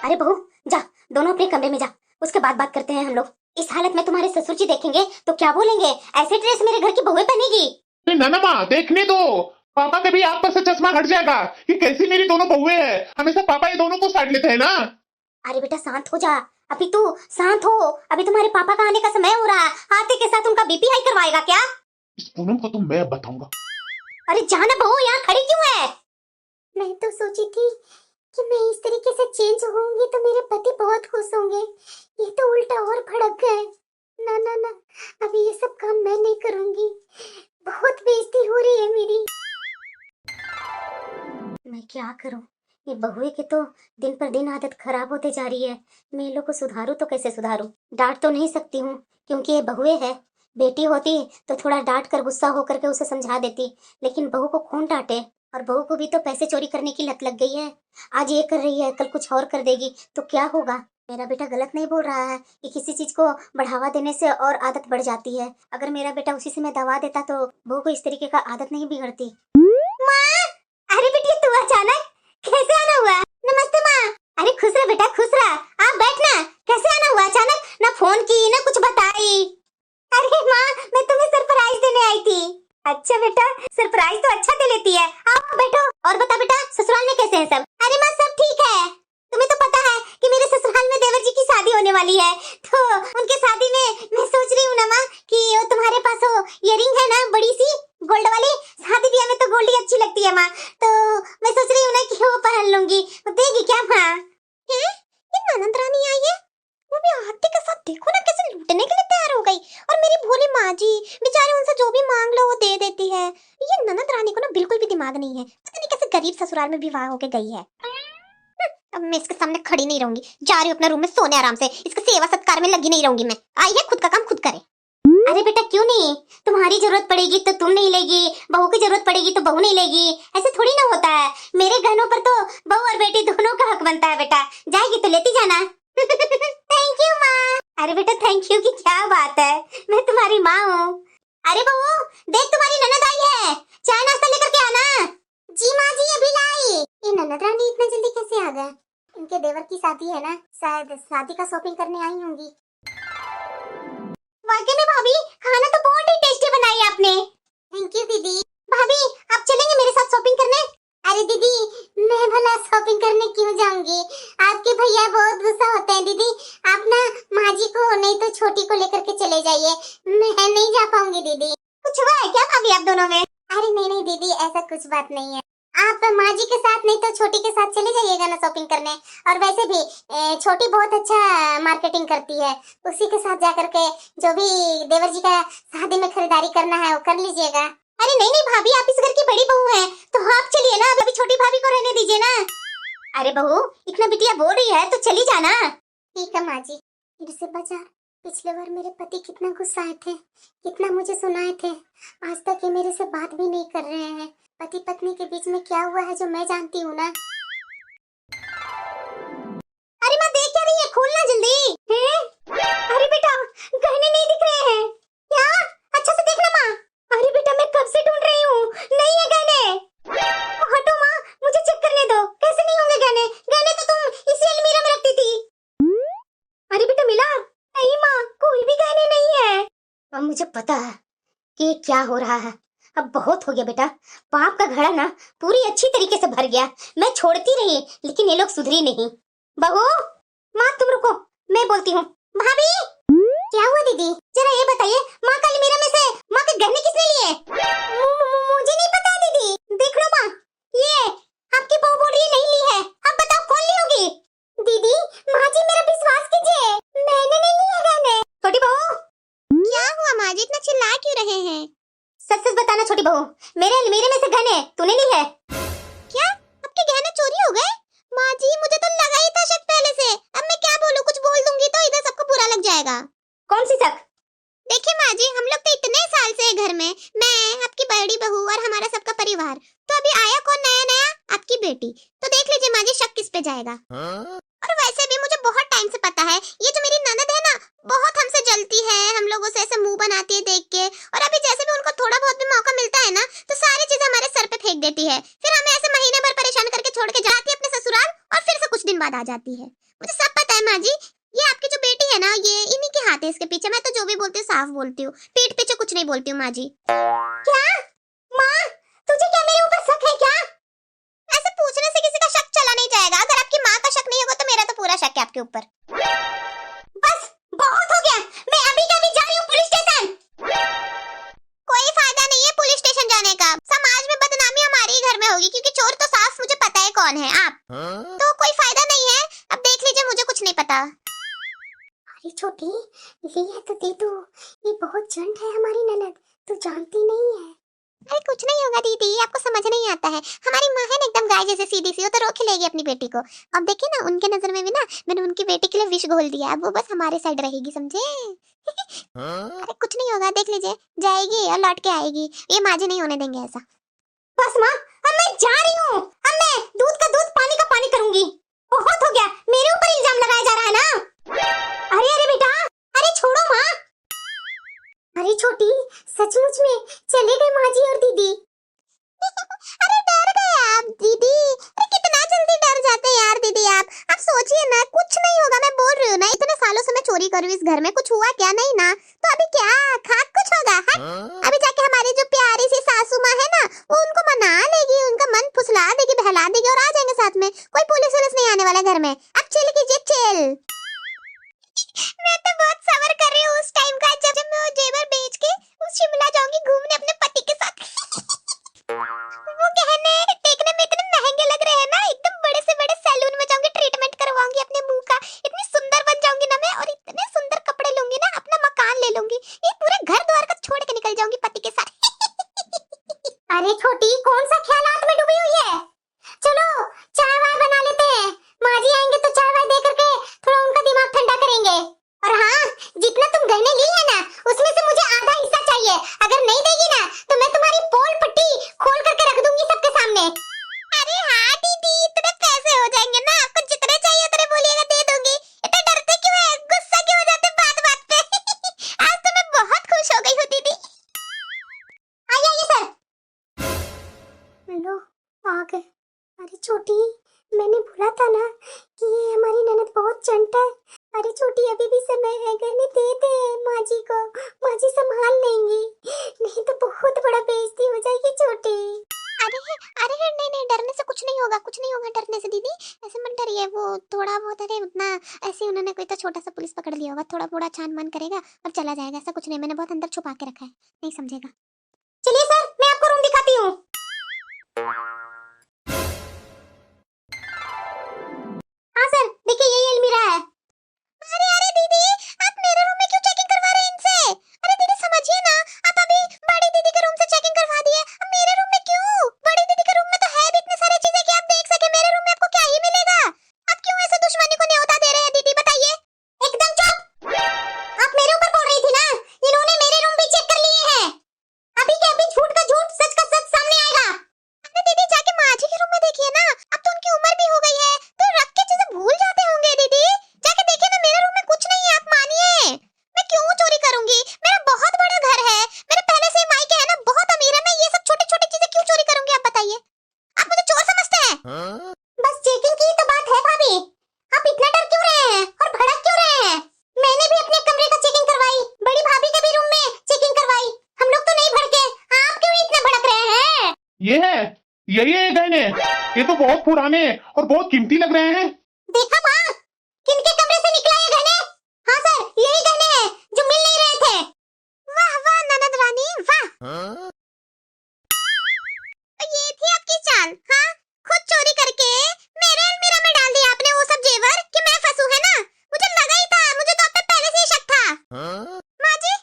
अरे बहू जा, दोनों अपने कमरे में जा, उसके बाद बात करते हैं हम लोग। इस हालत में तुम्हारे ससुर जी देखेंगे तो क्या बोलेंगे? ऐसे ड्रेस मेरे घर की बहुएं पहनेगी। ना माँ, देखने दो, पापा के भी आप पर से चश्मा हट जाएगा कि कैसी मेरी दोनों बहुएं हैं। हमेशा पापा ये दोनों को साइड लेते हैं ना। अरे बेटा शांत हो जा, अभी तू शांत हो, अभी तुम्हारे पापा का आने का समय हो रहा है। आते के साथ उनका बीपी हाई करवाएगा क्या? इस पूनम को तो मैं बताऊंगा। अरे जाना बहू, यहाँ खड़ी क्यों है? मैं तो सोची थी कि मैं इस तरीके से चेंज होंगी तो मेरे पति बहुत खुश होंगे, ये तो उल्टा और भड़क गए। ना ना ना, अभी ये सब काम मैं नहीं करूंगी, बहुत बेइज्जती हो रही है मेरी। मैं क्या करूं, ये बहुए की तो दिन पर दिन आदत खराब होते जा रही है। मैं इन लोग को सुधारूं तो कैसे सुधारूं? डांट तो नहीं सकती हूँ क्योंकि ये बहुए है। बेटी होती तो थोड़ा डांट कर गुस्सा होकर के उसे समझा देती, लेकिन बहू को कौन डांटे? और बहू को भी तो पैसे चोरी करने की लत लग गई है। आज ये कर रही है, कल कुछ और कर देगी तो क्या होगा? मेरा बेटा गलत नहीं बोल रहा है कि किसी चीज को बढ़ावा देने से और आदत बढ़ जाती है। अगर मेरा बेटा उसी समय दबा देता तो बहू को इस तरीके का आदत नहीं बिगड़ती। माँ! अरे बेटी तू अचानक कैसे आना हुआ? नमस्ते माँ। अरे खुश रह बेटा, खुश रह, आप बैठना। कैसे आना हुआ अचानक? ना फोन की ना कुछ बताई। अरे माँ, मैं तुम्हें सरप्राइज देने आई थी। अच्छा बेटा, सरप्राइज तो अच्छा दे लेती है। आओ बैठो। और बता बेटा, ससुराल में कैसे हैं सब? अरे माँ सब ठीक है। तुम्हें तो पता है कि मेरे ससुराल में देवर जी की शादी होने वाली है, तो उनके शादी में मैं सोच रही हूँ ना माँ कि वो तुम्हारे पास वो इयरिंग है ना बड़ी सी गोल्ड वाली, शादी ब्याह में तो गोल्ड ही अच्छी लगती है माँ, तो मैं सोच रही हूँ ना कि वो पहन लूंगी। वो देगी क्या माँ? ये ननद रानी आई है, वो भी आरती के साथ, देखो ना कैसे लूटने के लिए तैयार हो गई। और मेरी भोली माँ जी बेचारे उनसे जो भी मांग लो वो दे देती है। ये ननद रानी को ना बिल्कुल भी दिमाग नहीं है, पता नहीं कैसे गरीब ससुराल में विवाह होके गई है। अब मैं इसके सामने खड़ी नहीं रहूंगी, जा रही हूँ अपने रूम में सोने आराम से। इसके सेवा सत्कार में लगी नहीं रहूंगी मैं। आई है, खुद का काम खुद करे। अरे बेटा क्यों नहीं, तुम्हारी जरूरत पड़ेगी तो तुम नहीं लेगी, बहू की जरूरत पड़ेगी तो बहू नहीं लेगी, ऐसे थोड़ी ना होता है। मेरे गहनों पर तो बहू और बेटी दोनों का हक बनता है बेटा, जाएगी तो लेती जाना। थैंक यू माँ। अरे बेटा थैंक यू की क्या बात है, मैं तुम्हारी माँ हूँ। अरे बहू देख तुम्हारी ननद आई है, चाय नाश्ता लेकर के आना। जी माँ जी अभी लाई। ये ननद रानी इतना जल्दी कैसे आ गए? इनके देवर की शादी है ना, शायद शादी का शॉपिंग करने आई होंगी। वाकई में भाभी खाना तो बहुत ही टेस्टी बनाई है आपने। थैंक यू दीदी। भाभी आप चलेंगे मेरे साथ शॉपिंग करने? अरे दीदी मैं भला शॉपिंग करने क्यों जाऊंगी, आपके भैया बहुत गुस्सा होते हैं दीदी। आप ना माँ जी को नहीं तो छोटी को लेकर के चले जाइए, मैं नहीं जा पाऊंगी दीदी। कुछ हुआ है क्या भाभी आप दोनों में? अरे नहीं नहीं दीदी ऐसा कुछ बात नहीं है, आप माँ जी के साथ नहीं तो छोटी के साथ चले जाइएगा ना शॉपिंग करने। और वैसे भी छोटी बहुत अच्छा मार्केटिंग करती है, उसी के साथ जाकर के जो भी देवर जी का शादी में खरीदारी करना है वो कर लीजिएगा। अरे नहीं नहीं भाभी आप इस घर की बड़ी बहू हैं, तो आप चलिए ना, अभी छोटी भाभी को रहने दीजिए ना। अरे बहू इतना बिटिया बोल रही है तो चली जाना। ठीक है माँ जी। फिर से बाजार, पिछले बार मेरे पति कितना गुस्साए थे, कितना मुझे सुनाए थे, आज तक ये मेरे से बात भी नहीं कर रहे हैं। पति पत्नी के बीच में क्या हुआ है जो मैं जानती हूँ ना। अरे माँ देख क्या रही है, खोलना जल्दी। अरे बेटा गहने नहीं दिख रहे हैं क्या, अच्छा से देखना माँ। अरे बेटा मैं कब से ढूंढ रही हूँ, नहीं है गहने। हटो माँ मुझे चेक करने दो, कैसे नहीं होंगे गहने, गहने तो तुम इसी अलमीरा में रखती थी। अरे बेटा मिला नहीं माँ, कोई भी गहने नहीं है। अब मुझे पता है कि क्या हो रहा है, अब बहुत हो गया बेटा, पाप का घड़ा ना पूरी अच्छी तरीके से भर गया। मैं छोड़ती रही लेकिन ये लोग सुधरी नहीं। बहू माँ तुम रुको, मैं बोलती हूँ। भाभी क्या हुआ दीदी, जरा ये बताइए, माँ का अलमीरा में से माँ के गहने किसने लिए? मुझे नहीं पता दीदी। देख लो माँ, ये आपकी बहू बोल रही है नहीं ली है, अब बताओ कौन ली होगी? दीदी माँ जी मेरा विश्वास कीजिए, मैंने नहीं लिया गहने। छोटी बहू क्या हुआ माँ जी, इतना चिल्ला क्यों रहे हैं? सच सच बताना छोटी बहू, मेरे अलमीरे में से गहने तूने ली है क्या? आपके गहने चोरी हो गए? माँ जी मुझे तो लगा ही था शक पहले से, अब मैं क्या बोलूं, कुछ बोल दूंगी तो इधर सबको बुरा लग जाएगा। कौन सी शक? देखिए माँ जी हम लोग तो इतने साल से घर में, मैं आपकी बड़ी बहू और हमारा सबका परिवार, तो अभी आया कौन नया नया? आपकी बेटी। तो देख लीजिए माँ जी शक किस पे जाएगा। और वैसे भी मुझे बहुत टाइम से पता है, ये जो मेरी ननद है ना बहुत हमसे जलती है, हम लोगों से ऐसे मुंह बनाती है देख के, और अभी जैसे भी उनको थोड़ा बहुत भी मौका मिलता है ना तो सारी चीजें हमारे सर पे फेंक देती है, फिर हमें ऐसे महीने भर परेशान करके छोड़ के जाती है अपने ससुराल, और फिर से कुछ दिन बाद आ जाती है। मुझे सब पता है माँ जी, ये आपकी जो बेटी है ना ये इन्हीं के हाथ है इसके पीछे। मैं तो जो भी बोलती हूँ साफ बोलती हूँ, पीठ पीछे कुछ नहीं बोलती हूँ माँ जी। क्या माँ तुझे क्या मेरे ऊपर शक है क्या? ऐसे पूछने से किसी का शक चला नहीं जाएगा, अगर आपकी माँ का शक नहीं होगा तो मेरा तो पूरा शक है आपके ऊपर। बस बहुत हो गया, मैं अभी का भी जा रही हूँ पुलिस स्टेशन। कोई फायदा नहीं है पुलिस स्टेशन जाने का, समाज में बदनामी हमारे ही घर में होगी, क्योंकि चोर तो साफ मुझे पता है कौन है आप। तो कोई फायदा नहीं है, अब देख लीजिए मुझे कुछ नहीं पता। अरे छोटी ये तो दे दो, ये बहुत झंड है हमारी ननद, तू जानती नहीं है। अरे कुछ नहीं होगा दीदी, आपको समझ नहीं आता है, हमारी माँ है ना एकदम गाय जैसे सीधी सी, वो तो रोक लेगी अपनी बेटी को। अब देखिए ना उनके नजर में भी ना मैंने उनकी बेटी के लिए विष घोल दिया, अब वो बस हमारे साइड रहेगी समझे। अरे कुछ नहीं होगा, देख लीजिए जाएगी और लौट के आएगी, ये माँ जी नहीं होने देंगे ऐसा। बस माँ अब मैं जा रही हूँ, अब मैं दूध का दूध पानी का पानी करूंगी, बहुत हो गया, मेरे ऊपर इल्जाम लगाया जा रहा है ना। अरे अरे बेटा अरे छोड़ो माँ। अरे छोटी सचमुच में चले गए माँ जी और दीदी। अरे डर गए आप दीदी, अरे कितना जल्दी डर जाते हैं यार दीदी आप सोचिए ना, कुछ नहीं होगा, मैं बोल रही हूँ ना इतने सालों से मैं चोरी कर रही हूँ इस घर में, कुछ हुआ क्या? नहीं ना, तो अभी क्या खाक कुछ होगा है? अभी जाके हमारी जो प्यारी सी सासू माँ है ना वो उनको मना लेगी, उनका मन फुसला देगी, बहला देगी और आ जाएंगे साथ में, कोई पुलिस वुलिस नहीं आने वाला घर में। अब चिल कीजिए चिल। मैं तो बहुत सबर कर रही हूँ उस टाइम का जब मैं वो जेवर बेच के उस शिमला जाऊंगी घूमने अपने पति के साथ। वो गहने देखने में इतने महंगे लग रहे हैं ना, एकदम बड़े से बड़े सैलून में जाऊंगी, ट्रीटमेंट करवाऊंगी अपने मुंह का, इतनी सुंदर बन जाऊंगी ना मैं, और इतने सुंदर कपड़े लूंगी ना, अपना मकान ले लूंगी, ये पूरे घर द्वार का छोड़ के निकल जाऊंगी पति के साथ। अरे छोटी कौन सा ख्यालात में डूबी हुई है, चलो चाय वाय बना लेते हैं, माँ तुम गहने ली है ना, उसमें से मुझे आधा हिस्सा चाहिए। अगर नहीं देगी ना तो मैं तुम्हारी पोल पट्टी खोल करके रख दूंगी सबके सामने। अरे हाँ दीदी, इतने पैसे हो जाएंगे ना, आपको जितने चाहिए उतने बोलिएगा, दे दूंगी। इतना डरते क्यों है, गुस्सा क्यों हो जाते बात बात पे? आज तो मैं बहुत खुश हो गई हूँ दीदी। आइए आइए सर। लो आ गए। अरे छोटी, मैंने बोला था ना कि ये हमारी ननद बहुत चंटा है। अरे छोटी, अभी भी समय है, गहने दे दे माँ जी को, माँ जी संभाल लेंगी, नहीं तो बहुत बड़ा बेइज्जती हो जाएगी छोटी। अरे अरे नहीं नहीं, डरने से कुछ नहीं होगा, कुछ नहीं होगा डरने से दीदी, ऐसे मत डरिए। वो थोड़ा बहुत, अरे उतना ऐसे उन्होंने कोई तो छोटा सा पुलिस पकड़ लिया होगा, थोड़ा बड़ा छान-मान करेगा और चला जाएगा, ऐसा कुछ नहीं, मैंने बहुत अंदर छुपा के रखा है, नहीं समझेगा। चलिए सर, मैं आपको रूम दिखाती हूँ। हाँ सर, देखिए यही अलमीरा है। अरे अरे दीदी, आप मेरे रूम में क्यों चेकिंग करवा रहे हैं इनसे? अरे दीदी समझिए ना, आप अभी बड़ी दीदी के रूम से चेकिंग करवा दिए, अब मेरे रूम में क्यों? बड़ी दीदी के रूम में तो है भी इतनी सारी चीजें कि आप देख सके, मेरे रूम में आपको क्या ही मिलेगा? आप क्यों ऐसे दुश्मनी को न्योता दे रहे हैं दीदी, बताइए। एकदम चुप। आप मेरे ऊपर बोल रही थी ना, इन्होंने मेरे रूम भी चेक कर लिए हैं। अभी के अभी झूठ का झूठ, सच का सच सामने आएगा। अरे दीदी, जाके माँ जी के रूम में देखिए ना, अब तो उनकी उम्र भी हो गई है, तो रख के चीजें भूल जाते होंगे दीदी। जाके देखिए ना, मेरे रूम में कुछ नहीं है, आप मानिए। मैं क्यों चोरी करूंगी, मेरा बहुत बड़ा घर है, मेरे पहले से ही मायके है ना, बहुत अमीर है, मैं ये सब छोटी छोटी चीजें क्यों चोरी करूंगी, आप बताइए। आप मुझे चोर समझते हैं? बस चेकिंग की तो बात है भाभी, आप इतना डर क्यों रहे हैं और भड़क क्यों रहे हैं? मैंने भी अपने कमरे का चेकिंग करवाई, बड़ी भाभी के भी रूम में चेकिंग करवाई, हम लोग तो नहीं भड़के, आप क्यों इतना भड़क रहे हैं? ये है, यही है गहने, ये तो बहुत पुराने और बहुत कीमती लग रहे हैं। देखा माँ, किनके कमरे से निकला ये गहने? हाँ सर, यही गहने हैं जो मिल नहीं रहे थे। वाह वाह ननद रानी, वाह। ये थी आपकी चाल, हाँ? खुद चोरी करके मेरे अलमीरा में डाल दिया आपने वो सब जेवर कि मैं फंसू, है ना? मुझे लगा ही था, मुझे तो आप पे पहले से ही शक था। माँ जी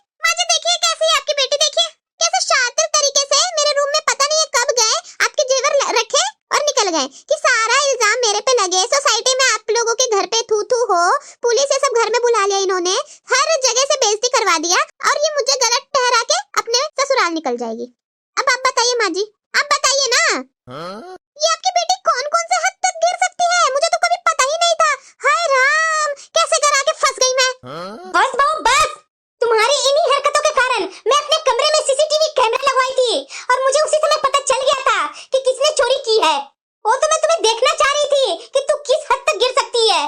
देखिए कैसी है आपकी बेटी, देखिए कैसे शातिर तरीके से मेरे रूम में पता नहीं कब गए, आपके जेवर रखे और निकल गए, कि सारा इल्जाम मेरे पे लगे, सोसाइटी में आप लोगों के घर पे थू थू हो, पुलिस ये सब घर में बुला लिया इन्होंने, हर जगह से बेइज्जती करवा दिया, और ये मुझे गलत ठहरा के अपने ससुराल निकल जाएगी। अब आप बताइए माँ जी, आप बताइए ना, ये आपकी बेटी कौन कौन से हद तक गिर सकती है, मुझे तो कभी पता ही नहीं था। हाय राम, कैसे करा के फंस गई मैं। बस बहू बस, तुम्हारी इन्हीं हरकतों के कारण मैं अपने कमरे में सीसीटीवी कैमरा लगवाई थी, और मुझे उसी समय पता चल गया था कि किसने चोरी की है। वो तो मैं तुम्हें देखना चाह रही थी कि तू किस हद तक गिर सकती है।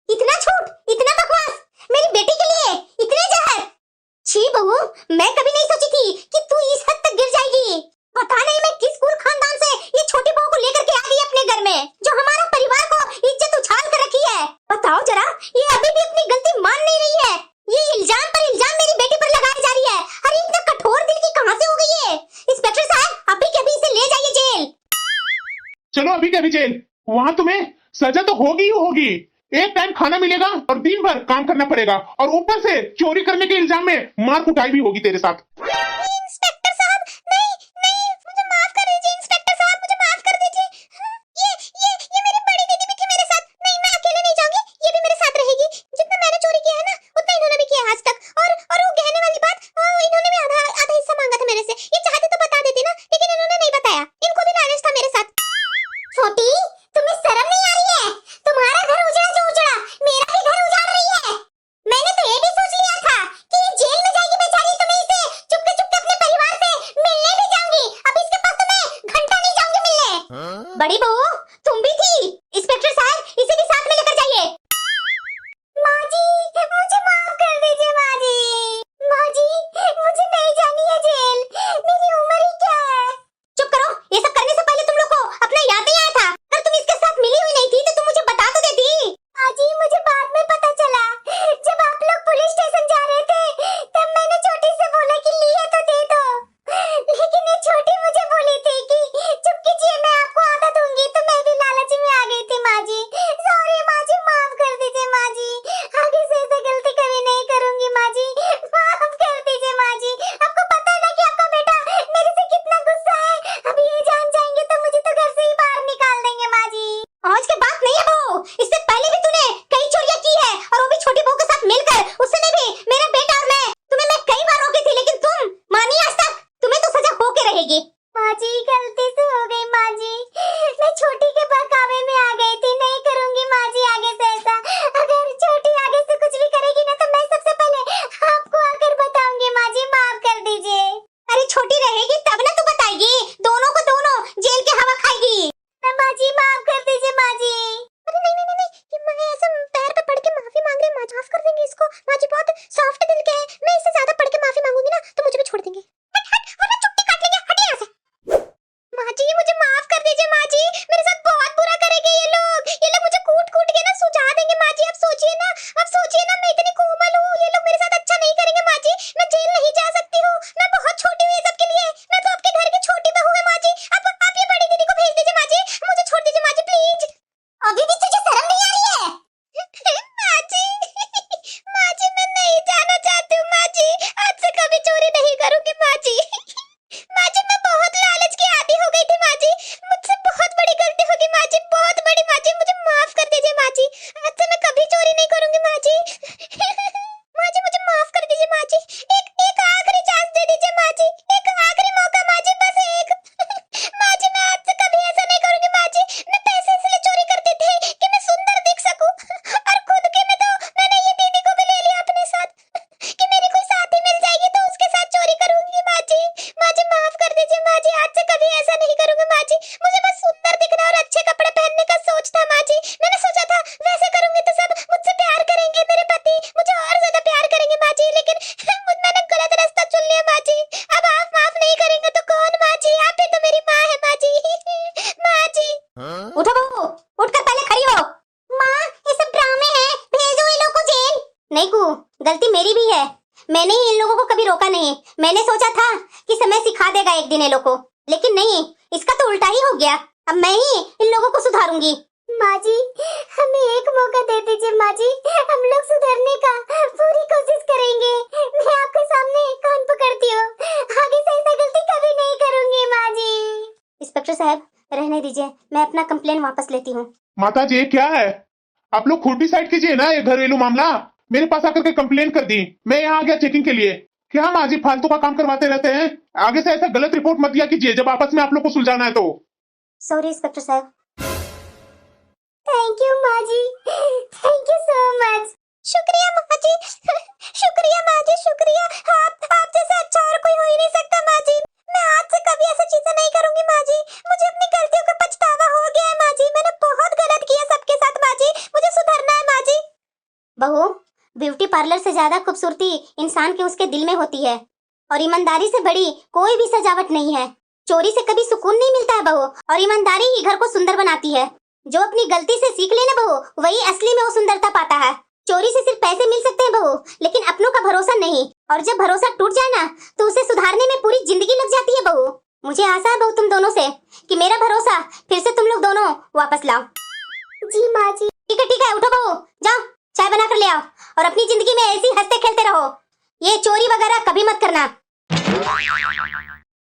इतना झूठ, इतना बकवास, मेरी बेटी के लिए इतने जहर। छी बहू, मैं कभी नहीं सोची थी कि तू इस हद तक गिर जाएगी। पता नहीं मैं किस कुल खानदान से ये छोटी बहू को लेकर के आ गई अपने घर में, जो हमारा परिवार को इज्जत उछाल कर रखी है। बताओ जरा, ये अभी भी अपनी गलती मान नहीं रही है, ये इल्जाम पर इल्जाम मेरी बेटी पर लगाई जा रही है। अरे इतना कठोर दिल की कहां से हो गई है? इंस्पेक्टर साहब, अभी के अभी इसे ले जाइए जेल। चलो अभी के अभी जेल, वहां तुम्हें सजा तो होगी ही होगी। एक टाइम खाना मिलेगा और दिन भर काम करना पड़ेगा, और ऊपर से चोरी करने के इल्जाम में मार कुटाई भी होगी तेरे साथ। इंस्पेक्टर साहब, नहीं नहीं, मुझे माफ कर दीजिए इंस्पेक्टर साहब, मुझे माफ कर दीजिए। ये मेरी बड़ी दीदी भी थी मेरे साथ, नहीं मैं अकेले नहीं जाऊंगी, ये भी मेरे साथ रहेगी। जितना मैंने चोरी किया है ना, उतना इन्होंने भी किया आज तक, और वो गहने वाली बात, इन्होंने भी आधा आधा हिस्सा मांगा था मेरे से, ये चाहते तो बता देती ना, लेकिन इन्होंने नहीं बताया, इनको भी लालच था मेरे साथ। छोटी, तुम्हें शर्म नहीं आ रही है? तुम्हारा घर उजड़ा जो उजड़ा, मेरा भी घर उजाड़ रही है। मैंने तो ये भी सोच लिया था कि ये जेल में जाएगी बेचारी, तो मैं इसे चुपके चुपके अपने परिवार से मिलने भी जाऊंगी। अब इसके पास तो मैं घंटा नहीं जाऊंगी मिलने। बड़ी बहू, तुम भी थी। इंस्पेक्टर साहब, इसे भी साथ में लेकर जाइए। माँ जी, मुझे माफ कर दीजिए माँ जी। माँ जी, मुझे नहीं जानी है जेल, मेरी उम्र ही क्या है। चुप करो, ये सब करने से पहले तुम लोग को अपना याद नहीं आया था? अगर तुम इसके साथ मिली हुई नहीं थी तो तुम मुझे बता तो देती। आजी, मुझे बाद में पता चला, जब आप लोग पुलिस स्टेशन जा रहे थे, तब मैंने छोटी से बोला कि लिए तो दे दो, लेकिन ये छोटी मुझे बोली थी कि चुप कीजिए, मैं आपको आधा दूंगी, तो मैं भी सॉफ्ट दिल के हैं, मैं इससे ज्यादा पढ़ के माफी मांगूंगी ना तो मुझे भी छोड़ देंगे। हट हट वरना चुट्टी काट लेंगे, हट यहाँ से। माँ जी मुझे माफ कर दीजिए माँ जी, मेरे साथ बहुत बुरा करेंगे ये लोग मुझे कूट कूट के ना सुझा देंगे माँ जी। अब सोचिए ना मैं इतनी कोमल हूँ, ये लोग मेरे साथ अच्छा नहीं करेंगे माँ जी। मैं जेल नहीं जा सकती हूँ, मैं बहुत छोटी हूँ ये सब के लिए, मैं तो आपके घर की छोटी बहू है माँ जी। आप ये बड़ी दीदी को भेज दीजिए माँ जी, मुझे छोड़ दीजिए माँ जी प्लीज। अभी भी तुझे शर्म नहीं आ रही है? माँ जी माँ जी मैं नहीं जाना चाहती हूँ माँ जी, आज से कभी चोरी नहीं करूंगी माँ जी। माँ जी मैं बहुत लालच की आदी हो गई थी माँ जी, मुझसे बहुत बड़ी गलती होगी माँ जी, बहुत बड़ी माँ जी, मुझे माफ कर दीजिए माँ जी, आज से मैं कभी चोरी नहीं करूंगी माँ जी। माँ जी मुझे माफ कर दीजिए माँ जी, एक आखिरी चांस दे दीजिए माँ जी, एक आखिरी मौका माँ जी, बस एक। माँ जी मैं आज से कभी ऐसा नहीं करूंगी माँ जी, मैं पैसे इसलिए चोरी करती थी कि मैं सुंदर दिख सकूं, और खुद के में तो मैंने ये दीदी को भी ले लिया अपने साथ कि मेरी कोई साथी मिल जाएगी तो उसके साथ चोरी करूंगी माँ जी। माँ जी माफ कर दीजिए माँ जी, आज से कभी ऐसा नहीं करूंगी माँ जी, मुझे बस सुंदर दिखना और अच्छे कपड़े पहनने का सोच था माँ जी। मैंने सोचा था वैसे करूंगी तो सब मुझसे प्यार करेंगे, मेरे पति मुझे और ज्यादा प्यार करेंगे माँ जी, लेकिन मैंने गलत रास्ता चुन लिया माँ जी। अब आप माफ नहीं करेंगे तो कौन माँ जी, आप ही तो मेरी माँ है माँ जी। माँ जी उठो बहू, उठकर पहले खड़ी हो। माँ ये सब ड्रामे हैं, भेजो इन लोगों को जेल। नहीं कू, गलती मेरी भी है, मैंने ही इन लोगों को कभी रोका नहीं। मैंने सोचा था कि समय सिखा देगा एक दिन इन लोगों को, लेकिन नहीं, इसका तो उल्टा ही हो गया। अब मैं ही इन लोगों को सुधारूंगी। माँ जी हमें एक मौका दे दीजिए माँ जी, हम लोग सुधरने का पूरी कोशिश करेंगे। मैं आपके सामने कान पकड़ती हूँ, आगे से ऐसा गलती कभी नहीं करूंगी माँ जी। इंस्पेक्टर साहब रहने दीजिए, मैं अपना कंप्लेन वापस लेती हूँ। माता जी ये क्या है? आप लोग खुद डिसाइड कीजिए ना, ये घरेलू मामला मेरे पास आकर के कंप्लेन कर दी, मैं यहाँ आ गया चेकिंग के लिए। क्या माँ जी फालतू का काम करवाते रहते हैं? आगे से ऐसा गलत रिपोर्ट मत दिया कीजिए जब आपस में आप लोग को सुलझाना है तो। सॉरी इंस्पेक्टर साहब। थैंक यू माँ जी, थैंक यू सो मच। शुक्रिया माँ जी, शुक्रिया माँ जी, शुक्रिया। आप जैसा अच्छा और कोई हो ही नहीं सकता माँ जी। मैं आज से कभी ऐसी चीजें नहीं करूंगी माँ जी, मुझे अपनी गलतियों का पछतावा हो गया है माँ जी, मैंने बहुत गलत किया सबके साथ माँ जी, मुझे सुधरना है माँ जी। बहू ब्यूटी पार्लर से ज्यादा खूबसूरती इंसान के उसके दिल में होती है, और ईमानदारी से बड़ी कोई भी सजावट नहीं है। चोरी से कभी सुकून नहीं मिलता है बहू, और ईमानदारी ही घर को सुंदर बनाती है। जो अपनी गलती से सीख ले ना बहू, वही असली में वो सुंदरता पाता है। चोरी से सिर्फ पैसे मिल सकते हैं बहू, लेकिन अपनों का भरोसा नहीं, और जब भरोसा टूट जाए ना तो उसे सुधारने में पूरी जिंदगी लग जाती है बहू। मुझे आशा है बहू तुम दोनों से कि मेरा भरोसा फिर से तुम लोग दोनों वापस लाओ। जी माँ जी। ठीक है उठो बहू, जाओ चाय बना कर ले आओ, और अपनी जिंदगी में ऐसे ही हंसते खेलते रहो। ये चोरी वगैरह कभी मत करना।